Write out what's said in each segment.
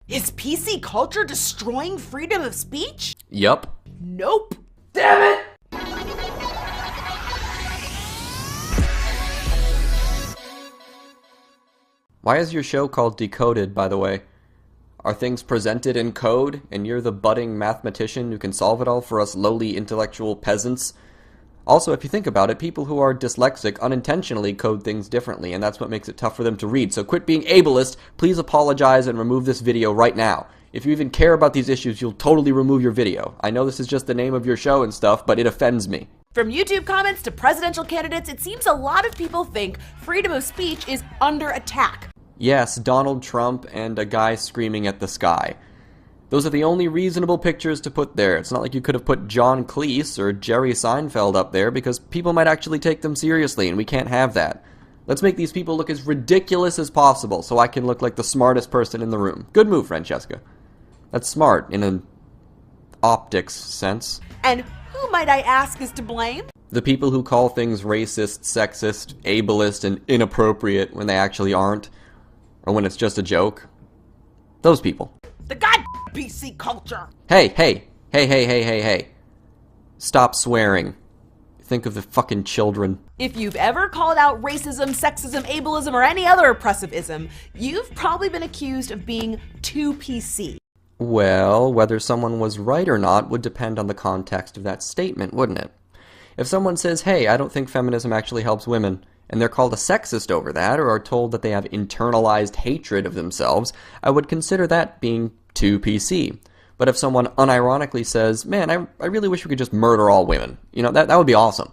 Is PC culture destroying freedom of speech? Yup. Nope. Damn it! Why is your show called Dekoded, by the way? Are things presented in code, and you're the budding mathematician who can solve it all for us lowly intellectual peasants? Also, if you think about it, people who are dyslexic unintentionally code things differently, and that's what makes it tough for them to read. So quit being ableist, please apologize and remove this video right now. If you even care about these issues, you'll totally remove your video. I know this is just the name of your show and stuff, but it offends me. From YouTube comments to presidential candidates, it seems a lot of people think freedom of speech is under attack. Yes, Donald Trump and a guy screaming at the sky. Those are the only reasonable pictures to put there. It's not like you could have put John Cleese or Jerry Seinfeld up there, because people might actually take them seriously, and we can't have that. Let's make these people look as ridiculous as possible so I can look like the smartest person in the room. Good move, Francesca. That's smart in an optics sense. And who, might I ask, is to blame? The people who call things racist, sexist, ableist, and inappropriate when they actually aren't, or when it's just a joke. Those people. The god PC culture. Hey. Stop swearing. Think of the fucking children. If you've ever called out racism, sexism, ableism, or any other oppressivism, you've probably been accused of being too PC. Well, whether someone was right or not would depend on the context of that statement, wouldn't it? If someone says, hey, I don't think feminism actually helps women, and they're called a sexist over that, or are told that they have internalized hatred of themselves, I would consider that being too PC. But if someone unironically says, man, I really wish we could just murder all women, that would be awesome,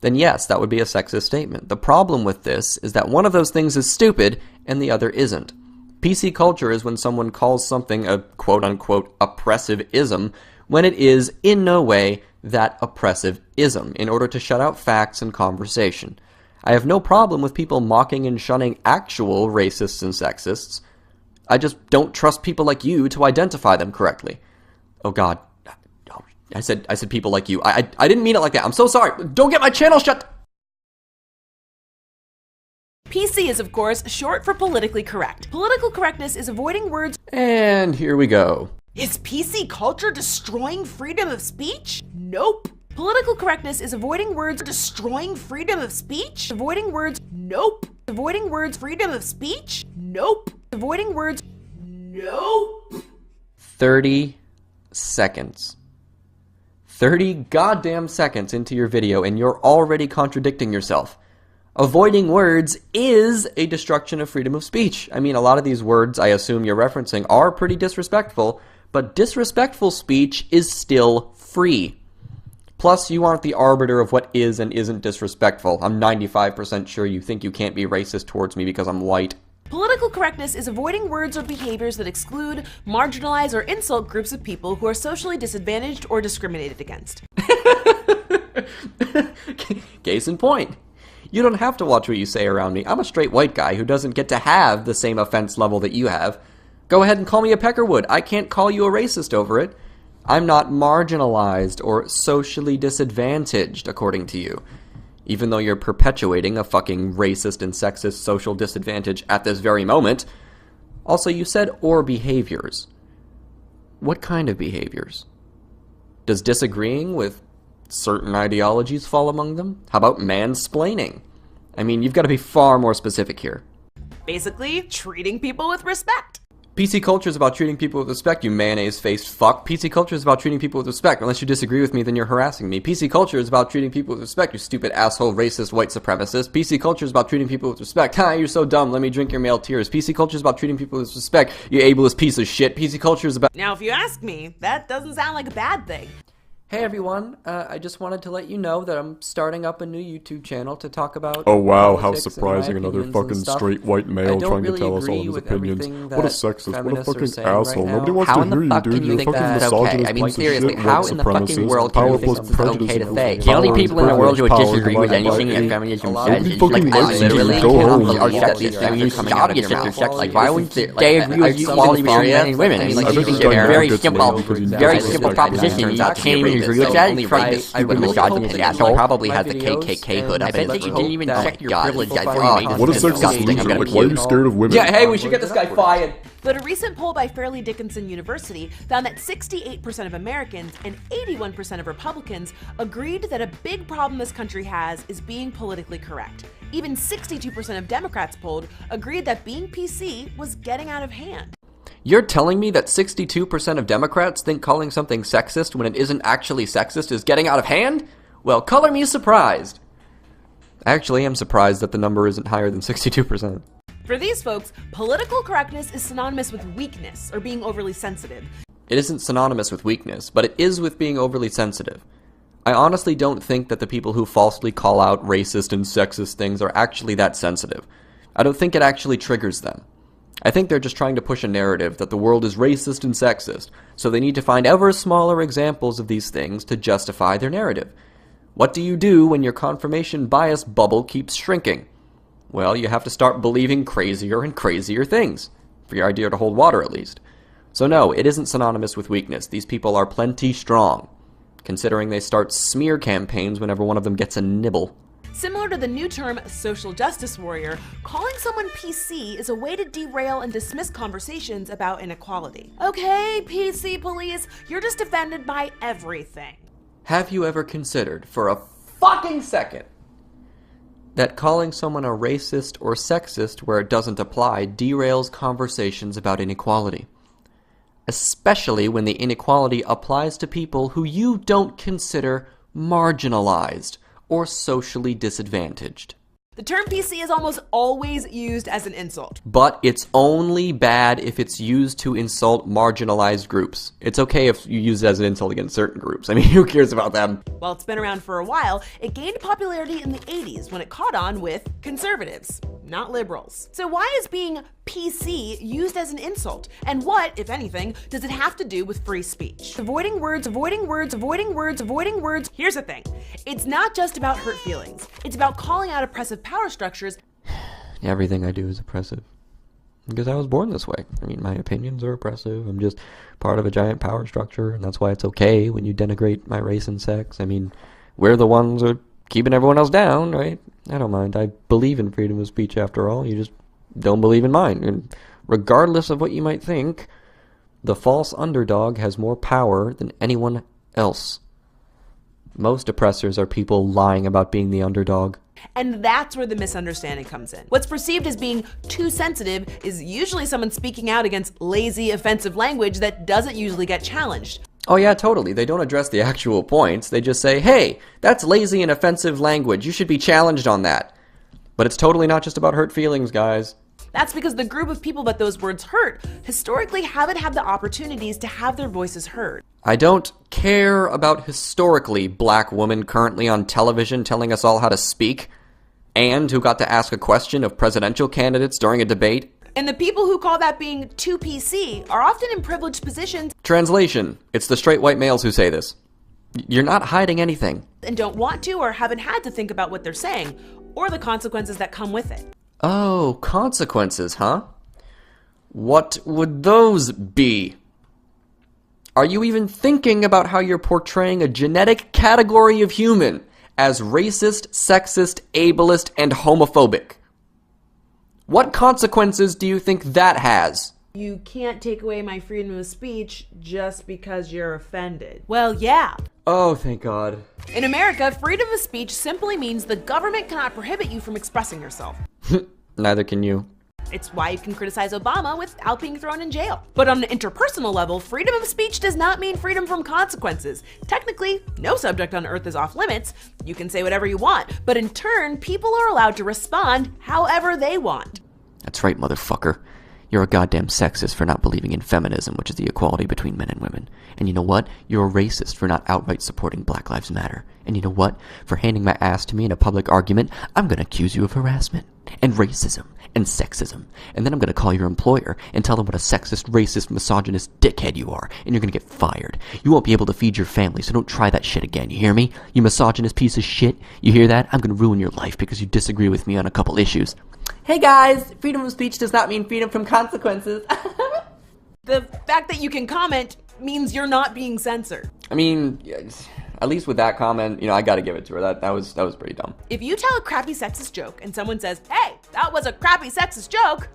then yes, that would be a sexist statement. The problem with this is that one of those things is stupid, and the other isn't. PC culture is when someone calls something a quote-unquote oppressive ism, when it is in no way that oppressive ism, in order to shut out facts and conversation. I have no problem with people mocking and shunning actual racists and sexists. I just don't trust people like you to identify them correctly. Oh god. I said people like you. I didn't mean it like that. I'm so sorry. Don't get my channel shut. PC is, of course, short for politically correct. Political correctness is avoiding words. And here we go. Is PC culture destroying freedom of speech? Nope. Political correctness is avoiding words destroying freedom of speech? Avoiding words, nope. Avoiding words, freedom of speech? Nope. Avoiding words, nope. 30 seconds. 30 goddamn seconds into your video, and you're already contradicting yourself. Avoiding words is a destruction of freedom of speech. I mean, a lot of these words I assume you're referencing are pretty disrespectful, but disrespectful speech is still free. Plus, you aren't the arbiter of what is and isn't disrespectful. I'm 95% sure you think you can't be racist towards me because I'm white. Political correctness is avoiding words or behaviors that exclude, marginalize, or insult groups of people who are socially disadvantaged or discriminated against. Case in point. You don't have to watch what you say around me. I'm a straight white guy who doesn't get to have the same offense level that you have. Go ahead and call me a peckerwood. I can't call you a racist over it. I'm not marginalized or socially disadvantaged, according to you. Even though you're perpetuating a fucking racist and sexist social disadvantage at this very moment. Also, you said or behaviors. What kind of behaviors? Does disagreeing with certain ideologies fall among them? How about mansplaining? I mean, you've got to be far more specific here. Basically, treating people with respect. PC culture is about treating people with respect, you mayonnaise-faced fuck. PC culture is about treating people with respect. Unless you disagree with me, then you're harassing me. PC culture is about treating people with respect, you stupid asshole, racist, white supremacist. PC culture is about treating people with respect. Ha, you're so dumb, let me drink your male tears. PC culture is about treating people with respect, you ableist piece of shit. PC culture is about... Now, if you ask me, that doesn't sound like a bad thing. Hey everyone, I just wanted to let you know that I'm starting up a new YouTube channel to talk about... Oh wow, how politics surprising, and my another opinions fucking and stuff. straight white male trying to tell us all his opinions. What a sexist, what a fucking asshole. Nobody wants to hear you, dude. You're a fucking misogynist, I mean, piece of seriously, shit, how white in the fucking supremacist, world can power you think plus something's prejudice okay to and say? power The only and people in the world who would privilege, disagree power with anything divided that by feminism eight. says Nobody is fucking like, listens to you. literally, Go home. are sexist. I mean, you gotta get shit sex. Like, why wouldn't they agree with equality between men and women? I mean, like, I bet these this are guy very never gets simple, laid because he very never simple gets proposition. laid. You can't even you agree with that? Only right, stupid misogynist asshole probably has a KKK hood up. I bet that you didn't even check your privilege. What a sexist loser. Like, why are you scared of women? Yeah, hey, we should get this guy fired. But a recent poll by Fairleigh Dickinson University found that 68% of Americans and 81% of Republicans agreed that a big problem this country has is being politically correct. Even 62% of Democrats polled agreed that being PC was getting out of hand. You're telling me that 62% of Democrats think calling something sexist when it isn't actually sexist is getting out of hand? Well, color me surprised. Actually, I'm surprised that the number isn't higher than 62%. For these folks, political correctness is synonymous with weakness or being overly sensitive. It isn't synonymous with weakness, but it is with being overly sensitive. I honestly don't think that the people who falsely call out racist and sexist things are actually that sensitive. I don't think it actually triggers them. I think they're just trying to push a narrative that the world is racist and sexist, so they need to find ever smaller examples of these things to justify their narrative. What do you do when your confirmation bias bubble keeps shrinking? Well, you have to start believing crazier and crazier things, for your idea to hold water at least. So no, it isn't synonymous with weakness. These people are plenty strong, considering they start smear campaigns whenever one of them gets a nibble. Similar to the new term social justice warrior, calling someone PC is a way to derail and dismiss conversations about inequality. Okay, PC police, you're just offended by everything. Have you ever considered, for a fucking second, that calling someone a racist or sexist where it doesn't apply derails conversations about inequality? Especially when the inequality applies to people who you don't consider marginalized or socially disadvantaged. The term PC is almost always used as an insult. But it's only bad if it's used to insult marginalized groups. It's okay if you use it as an insult against certain groups. I mean, who cares about them? While it's been around for a while, it gained popularity in the 80s when it caught on with conservatives, not liberals. So why is being PC used as an insult? And what, if anything, does it have to do with free speech? Avoiding words, avoiding words, avoiding words, avoiding words. Here's the thing. It's not just about hurt feelings. It's about calling out oppressive power structures. Everything I do is oppressive. Because I was born this way. I mean, my opinions are oppressive. I'm just part of a giant power structure, and that's why it's okay when you denigrate my race and sex. I mean, we're the ones who are keeping everyone else down, right? I don't mind. I believe in freedom of speech after all. You just don't believe in mine. And regardless of what you might think, the false underdog has more power than anyone else. Most oppressors are people lying about being the underdog. And that's where the misunderstanding comes in. What's perceived as being too sensitive is usually someone speaking out against lazy, offensive language that doesn't usually get challenged. Oh yeah, totally. They don't address the actual points. They just say, hey, that's lazy and offensive language. You should be challenged on that. But it's totally not just about hurt feelings, guys. That's because the group of people that those words hurt historically haven't had the opportunities to have their voices heard. I don't care about historically black women currently on television telling us all how to speak, and who got to ask a question of presidential candidates during a debate. And the people who call that being too PC are often in privileged positions. Translation: it's the straight white males who say this. You're not hiding anything. And don't want to or haven't had to think about what they're saying, or the consequences that come with it. Oh, consequences, huh? What would those be? Are you even thinking about how you're portraying a genetic category of human as racist, sexist, ableist, and homophobic? What consequences do you think that has? You can't take away my freedom of speech just because you're offended. Well, yeah. Oh, thank God. In America, freedom of speech simply means the government cannot prohibit you from expressing yourself. Neither can you. It's why you can criticize Obama without being thrown in jail. But on an interpersonal level, freedom of speech does not mean freedom from consequences. Technically, no subject on earth is off limits. You can say whatever you want, but in turn, people are allowed to respond however they want. That's right, motherfucker. You're a goddamn sexist for not believing in feminism, which is the equality between men and women. And you know what? You're a racist for not outright supporting Black Lives Matter. And you know what? For handing my ass to me in a public argument, I'm gonna accuse you of harassment and racism and sexism. And then I'm gonna call your employer and tell them what a sexist, racist, misogynist dickhead you are. And you're gonna get fired. You won't be able to feed your family, so don't try that shit again. You hear me? You misogynist piece of shit. You hear that? I'm gonna ruin your life because you disagree with me on a couple issues. Hey guys, freedom of speech does not mean freedom from consequences. The fact that you can comment means you're not being censored. I mean, at least with that comment, I gotta give it to her. That was pretty dumb. If you tell a crappy sexist joke and someone says, hey, that was a crappy sexist joke,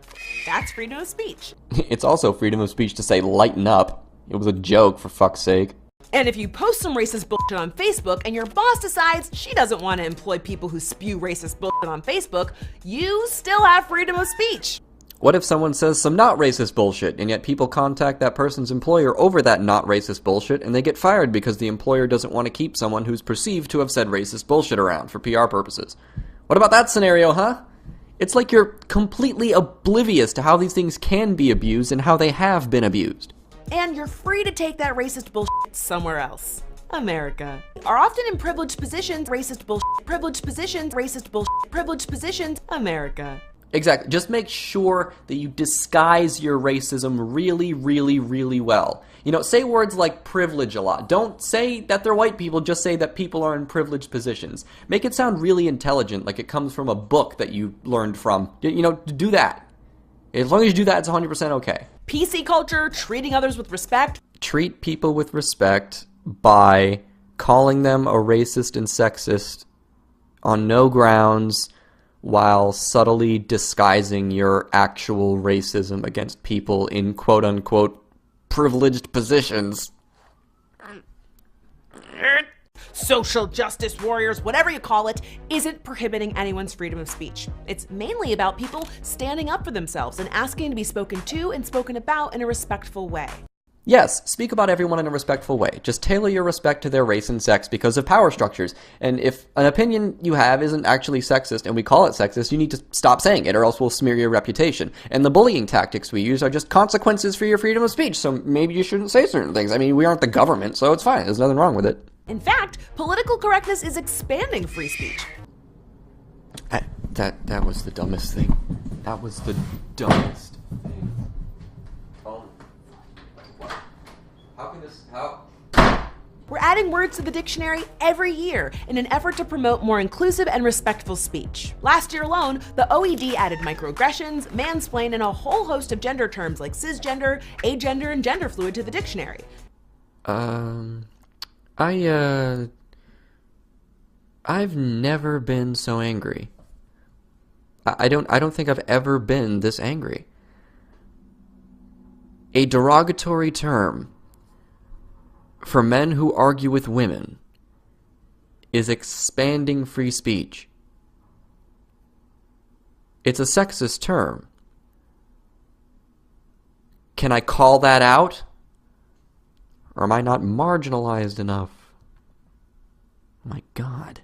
that's freedom of speech. It's also freedom of speech to say lighten up. It was a joke, for fuck's sake. And if you post some racist bullshit on Facebook and your boss decides she doesn't want to employ people who spew racist bullshit on Facebook, you still have freedom of speech. What if someone says some not racist bullshit, and yet people contact that person's employer over that not racist bullshit, and they get fired because the employer doesn't want to keep someone who's perceived to have said racist bullshit around for PR purposes? What about that scenario, huh? It's like you're completely oblivious to how these things can be abused and how they have been abused. And you're free to take that racist bullshit somewhere else. America. Are often in privileged positions, racist bullshit, privileged positions, racist bullshit, privileged positions, America. Exactly. Just make sure that you disguise your racism really, really, really well. Say words like privilege a lot. Don't say that they're white people, just say that people are in privileged positions. Make it sound really intelligent, like it comes from a book that you learned from. Do that. As long as you do that, it's 100% okay. PC culture, treating others with respect. Treat people with respect by calling them a racist and sexist on no grounds while subtly disguising your actual racism against people in quote-unquote privileged positions. Social justice warriors, whatever you call it, isn't prohibiting anyone's freedom of speech. It's mainly about people standing up for themselves and asking to be spoken to and spoken about in a respectful way. Yes, speak about everyone in a respectful way. Just tailor your respect to their race and sex because of power structures. And if an opinion you have isn't actually sexist and we call it sexist, you need to stop saying it or else we'll smear your reputation. And the bullying tactics we use are just consequences for your freedom of speech, so maybe you shouldn't say certain things. I mean, we aren't the government, so it's fine. There's nothing wrong with it. In fact, political correctness is expanding free speech. That was the dumbest thing. That was the dumbest thing. We're adding words to the dictionary every year in an effort to promote more inclusive and respectful speech. Last year alone, the OED added microaggressions, mansplain, and a whole host of gender terms like cisgender, agender, and gender fluid to the dictionary. I've never been so angry. I don't think I've ever been this angry. A derogatory term for men who argue with women is expanding free speech. It's a sexist term. Can I call that out? Or am I not marginalized enough? Oh my God.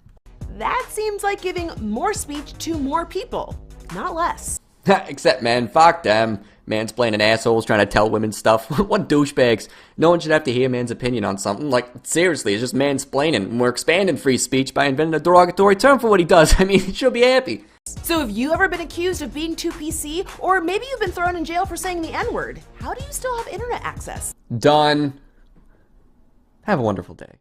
That seems like giving more speech to more people, not less. Except, man, fuck them. Mansplaining assholes trying to tell women stuff. What douchebags. No one should have to hear man's opinion on something. Like, seriously, it's just mansplaining. And we're expanding free speech by inventing a derogatory term for what he does. I mean, he should be happy. So have you ever been accused of being too PC? Or maybe you've been thrown in jail for saying the N-word. How do you still have internet access? Done. Have a wonderful day.